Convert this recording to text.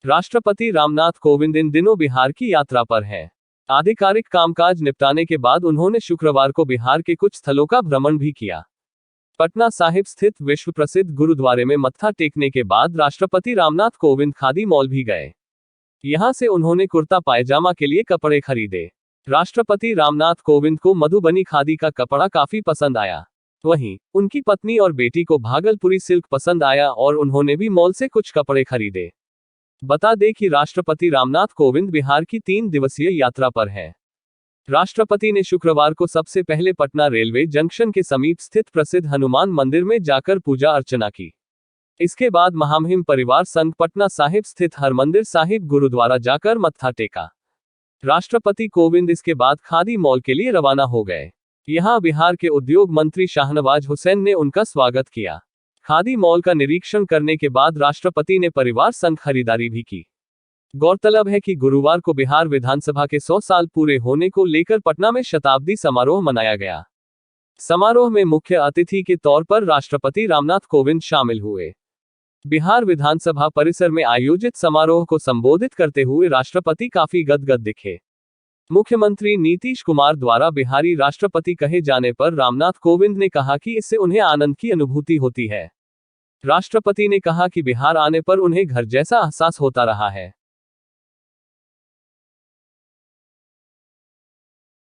राष्ट्रपति रामनाथ कोविंद इन दिनों बिहार की यात्रा पर हैं। आधिकारिक कामकाज निपटाने के बाद उन्होंने शुक्रवार को बिहार के कुछ स्थलों का भ्रमण भी किया। पटना साहिब स्थित विश्व प्रसिद्ध गुरुद्वारे में मत्था टेकने के बाद राष्ट्रपति रामनाथ कोविंद खादी मॉल भी गए। यहां से उन्होंने कुर्ता पायजामा के लिए कपड़े खरीदे। राष्ट्रपति रामनाथ कोविंद को मधुबनी खादी का कपड़ा काफी पसंद आया। वहीं उनकी पत्नी और बेटी को भागलपुरी सिल्क पसंद आया और उन्होंने भी मॉल से कुछ कपड़े खरीदे। बता दें कि राष्ट्रपति रामनाथ कोविंद बिहार की 3 दिवसीय यात्रा पर हैं। राष्ट्रपति ने शुक्रवार को सबसे पहले पटना रेलवे जंक्शन के समीप स्थित प्रसिद्ध हनुमान मंदिर में जाकर पूजा अर्चना की। इसके बाद महामहिम परिवार संघ पटना साहिब स्थित हरमंदिर साहिब गुरुद्वारा जाकर मत्था टेका। राष्ट्रपति कोविंद इसके बाद खादी मॉल के लिए रवाना हो गए। यहां बिहार के उद्योग मंत्री शाहनवाज हुसैन ने उनका स्वागत किया। खादी मॉल का निरीक्षण करने के बाद राष्ट्रपति ने परिवार संग खरीदारी भी की। गौरतलब है कि गुरुवार को बिहार विधानसभा के 100 साल पूरे होने को लेकर पटना में शताब्दी समारोह मनाया गया। समारोह में मुख्य अतिथि के तौर पर राष्ट्रपति रामनाथ कोविंद शामिल हुए। बिहार विधानसभा परिसर में आयोजित समारोह को संबोधित करते हुए राष्ट्रपति काफी गदगद दिखे। मुख्यमंत्री नीतीश कुमार द्वारा बिहारी राष्ट्रपति कहे जाने पर रामनाथ कोविंद ने कहा कि इससे उन्हें आनंद की अनुभूति होती है। राष्ट्रपति ने कहा कि बिहार आने पर उन्हें घर जैसा एहसास होता रहा है।